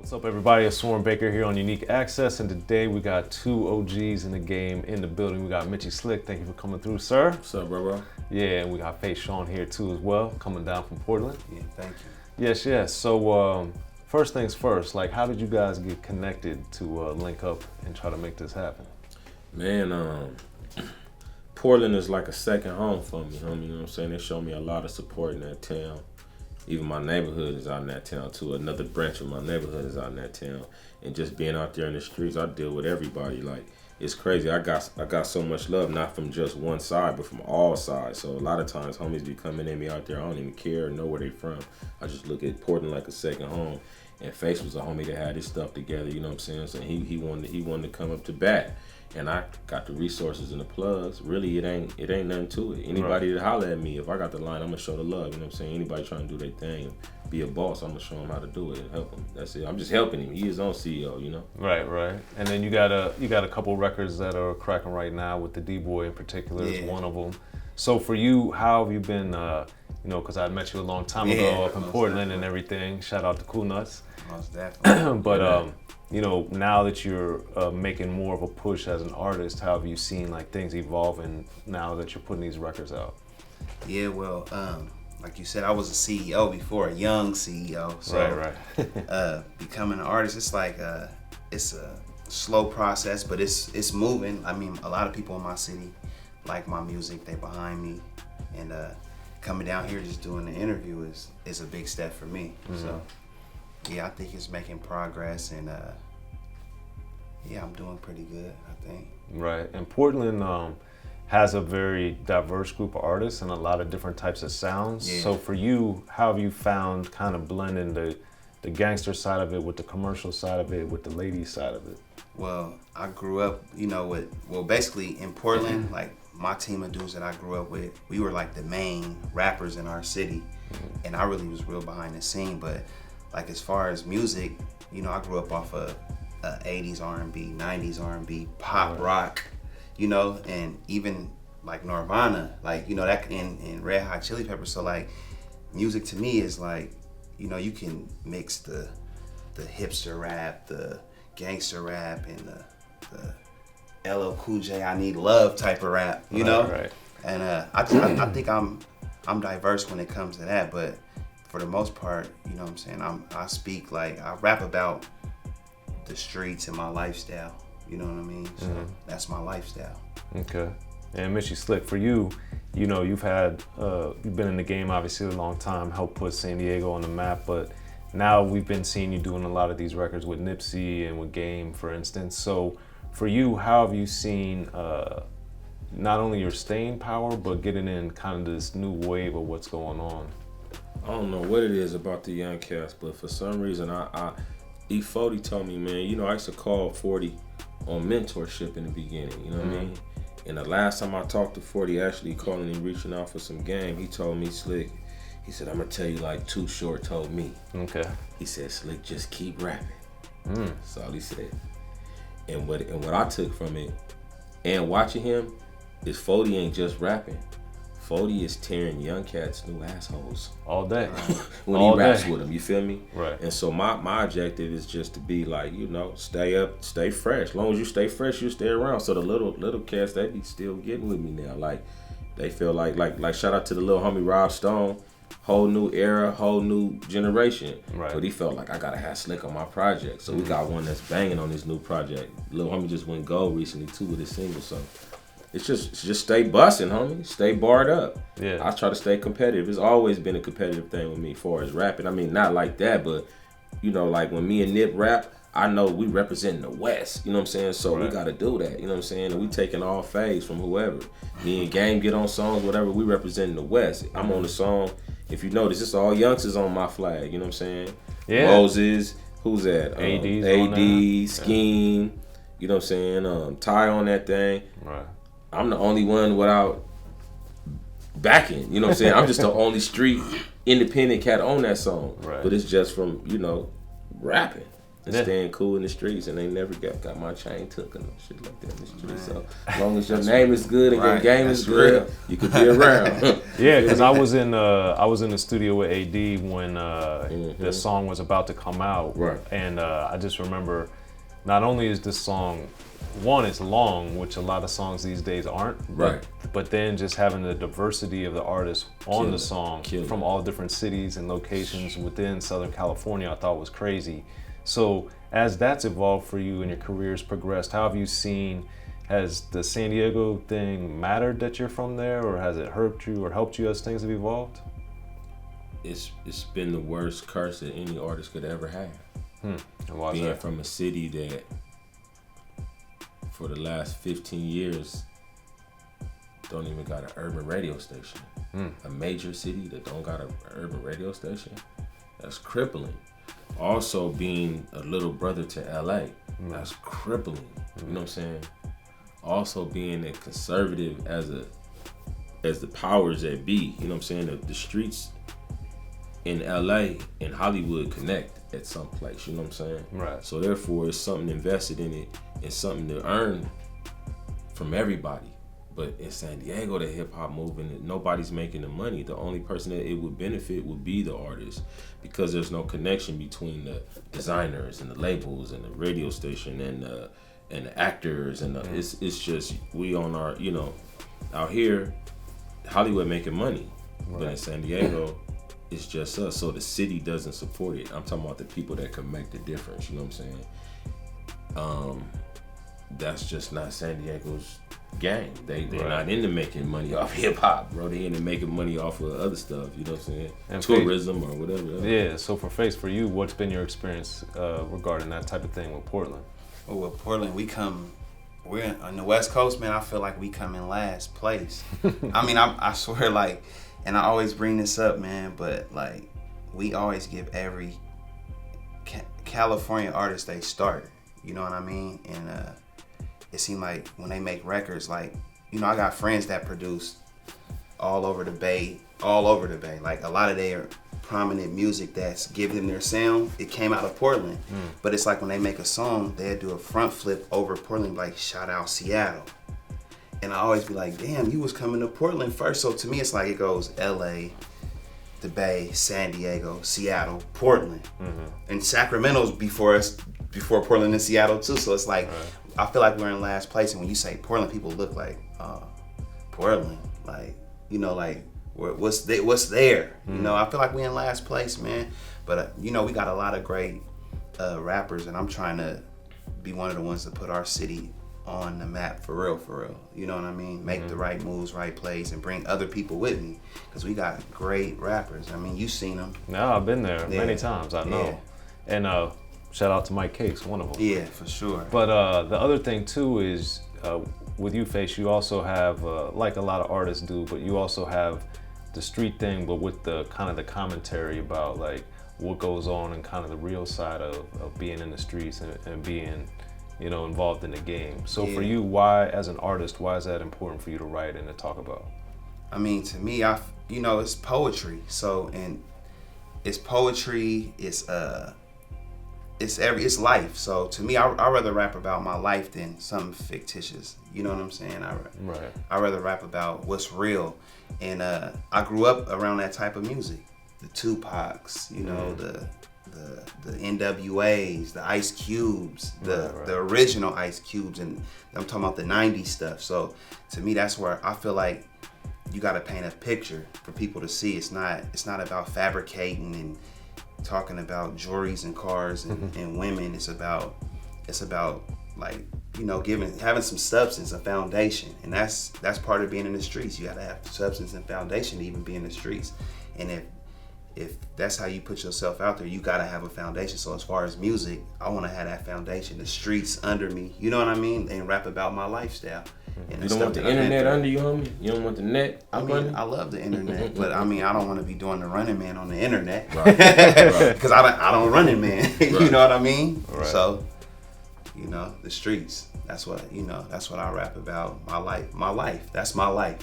What's up, everybody? It's Soren Baker here on Unique Access, and today we got two OGs in the game in the building. We got Mitchy Slick. Thank you for coming through, sir. What's up, bro? Yeah, and we got FaceShawn here too as well, coming down from Portland. Yeah, thank you. Yes. So first things first, like how did you guys get connected to link up and try to make this happen? Man, Portland is like a second home for me, homie. You know what I'm saying? They show me a lot of support in that town. Even my neighborhood is out in that town too. Another branch of my neighborhood is out in that town. And just being out there in the streets, I deal with everybody. Like, it's crazy. I got so much love, not from just one side, but from all sides. So a lot of times homies be coming at me out there. I don't even care or know where they from. I just look at Portland like a second home. And Face was a homie that had his stuff together, you know what I'm saying? So he wanted to come up to bat. And I got the resources and the plugs. Really, it ain't nothing to it. Anybody that holler at me, if I got the line, I'm gonna show the love. You know what I'm saying? Anybody trying to do their thing, be a boss, I'm gonna show him how to do it and help him. That's it. I'm just helping him. He his own CEO, you know. Right. And then you got a couple records that are cracking right now with the D-Boy in particular is one of them. So for you, how have you been? Because I met you a long time ago up in Portland and everything. Shout out to Cool Nuts. Most definitely. But now that you're making more of a push as an artist, how have you seen like things evolving now that you're putting these records out? Yeah, well, like you said, I was a CEO before, a young CEO. So, Right. Becoming an artist, it's like it's a slow process, but it's moving. I mean, a lot of people in my city like my music. They behind me, and coming down here just doing the interview is a big step for me. Mm-hmm. So. Yeah, I think it's making progress, and I'm doing pretty good, I think. Right, and Portland has a very diverse group of artists and a lot of different types of sounds. Yeah. So for you, how have you found kind of blending the gangster side of it with the commercial side of it, with the lady side of it? Well, I grew up, basically in Portland, like my team of dudes that I grew up with, we were like the main rappers in our city, and I really was real behind the scene, but like as far as music, I grew up off of 80s R&B, 90s R&B, pop rock, and even like Nirvana, like, that in Red Hot Chili Peppers. So like music to me is like, you can mix the hipster rap, the gangster rap, and the LL Cool J I Need Love type of rap, you know? Right. And I think I'm diverse when it comes to that, but for the most part, you know what I'm saying, I rap about the streets and my lifestyle, you know what I mean? So that's my lifestyle. Okay. And Mitchy Slick, for you, you've been in the game obviously a long time, helped put San Diego on the map, but now we've been seeing you doing a lot of these records with Nipsey and with Game, for instance. So for you, how have you seen not only your staying power, but getting in kind of this new wave of what's going on? I don't know what it is about the young cats, but for some reason, E-40 told me, man, I used to call 40 on mentorship in the beginning, you know what I mean? And the last time I talked to 40, actually calling him, reaching out for some game, he told me, Slick, he said, I'm gonna tell you like Too Short told me. Okay. He said, Slick, just keep rapping. That's all he said. And what I took from it, and watching him, is 40 ain't just rapping. 40 is tearing young cats new assholes all day when he raps with them, you feel me? Right. And so my objective is just to be like, stay up, stay fresh. As long as you stay fresh, you stay around. So the little cats, they be still getting with me now. Like they feel like shout out to the little homie Rob Stone, whole new era, whole new generation. Right. But he felt like I gotta have Slick on my project. So we got one that's banging on this new project. Little homie just went gold recently too with his single. So it's just stay busting, homie. Stay barred up. Yeah. I try to stay competitive. It's always been a competitive thing with me as far as rapping. I mean, not like that, but, like when me and Nip rap, I know we representing the West. You know what I'm saying? So we got to do that. You know what I'm saying? And we taking all phase from whoever. Me and Game get on songs, whatever. We representing the West. I'm on the song. If you notice, it's all youngsters on my flag. You know what I'm saying? Yeah. Moses. Who's that? AD, Scheme. You know what I'm saying? Ty on that thing. Right. I'm the only one without backing, you know what I'm saying? I'm just the only street independent cat on that song. Right. But it's just from, rapping. and staying cool in the streets, and they never got my chain took and shit like that in the streets. So as long as your name is good and your game is good, you could be around. Yeah, because I was in the studio with AD when the song was about to come out, right? And I just remember, not only is this song, one, it's long, which a lot of songs these days aren't, right? But then just having the diversity of the artists on the song from all different cities and locations within Southern California, I thought was crazy. So as that's evolved for you and your career's progressed, how have you seen, has the San Diego thing mattered that you're from there, or has it hurt you or helped you as things have evolved? It's been the worst curse that any artist could ever have. And why is being that? from a city that for the last 15 years don't even got an urban radio station. A major city that don't got an urban radio station, that's crippling. Also being a little brother to LA, that's crippling. You know what I'm saying? Also being a conservative as the powers that be, you know what I'm saying? The streets in LA and Hollywood connect at some place, you know what I'm saying? Right. So therefore it's something invested in it and something to earn from everybody. But in San Diego, the hip hop movement, nobody's making the money. The only person that it would benefit would be the artist, because there's no connection between the designers and the labels and the radio station and the actors and it's just we on our, you know, out here, Hollywood making money, but in San Diego, it's just us. So the city doesn't support it. I'm talking about the people that can make the difference. You know what I'm saying? That's just not San Diego's game. They're not into making money off hip hop, bro. They into making money off of other stuff. You know what I'm saying? And tourism or whatever. Yeah. So for for you, what's been your experience regarding that type of thing with Portland? Well, with Portland, we're on the West Coast, man. I feel like we come in last place. I mean, I swear, like, and I always bring this up, man, but like, we always give every California artist they start. You know what I mean? And it seemed like when they make records, like, you know, I got friends that produce all over the Bay. Like, a lot of their prominent music that's giving them their sound, it came out of Portland. But it's like when they make a song, they'll do a front flip over Portland, like, shout out Seattle. And I always be like, damn, you was coming to Portland first. So to me, it's like it goes LA, the Bay, San Diego, Seattle, Portland. And Sacramento's before Portland and Seattle too. So it's like, I feel like we're in last place. And when you say Portland, people look like, Portland, like, you know, like, what's there? You know, I feel like we're in last place, man. But you know, we got a lot of great rappers, and I'm trying to be one of the ones to put our city on the map for real. You know what I mean? Make the right moves, right plays, and bring other people with me, because we got great rappers. I mean, you've seen them. No, I've been there many times. I know. And shout out to Mike Cakes, one of them. Yeah, for sure. But the other thing too is with you, Face, you also have like a lot of artists do, but you also have the street thing, but with the kind of the commentary about like what goes on and kind of the real side of being in the streets and being, you know, involved in the game. So for you, why, as an artist, why is that important for you to write and to talk about? I mean, to me, you know, it's poetry. So, and it's poetry, it's life. So to me, I rather rap about my life than something fictitious. You know what I'm saying? I rather rap about what's real. And I grew up around that type of music. The Tupacs, you know, the NWAs, the Ice Cubes, the original Ice Cubes, and I'm talking about the 90s stuff. So to me, that's where I feel like you got to paint a picture for people to see. It's not about fabricating and talking about jewelries and cars and women. It's about like, you know, having some substance, a foundation. And that's part of being in the streets. You got to have substance and foundation to even be in the streets. And if that's how you put yourself out there, you got to have a foundation. So as far as music, I want to have that foundation, the streets under me, you know what I mean? And rap about my lifestyle. And you don't want the internet under you, homie? You don't want the net? I love the internet, but I mean, I don't want to be doing the running man on the internet. Right. Because I don't running man. You know what I mean? Right. So, you know, the streets. That's what I rap about. My life. That's my life.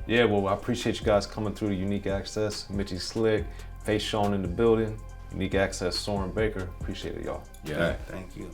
Yeah, well, I appreciate you guys coming through the Unique Access. Mitchy Slick, FaceShawn in the building. Unique Access, Soren Baker. Appreciate it, y'all. Yeah. Thank you.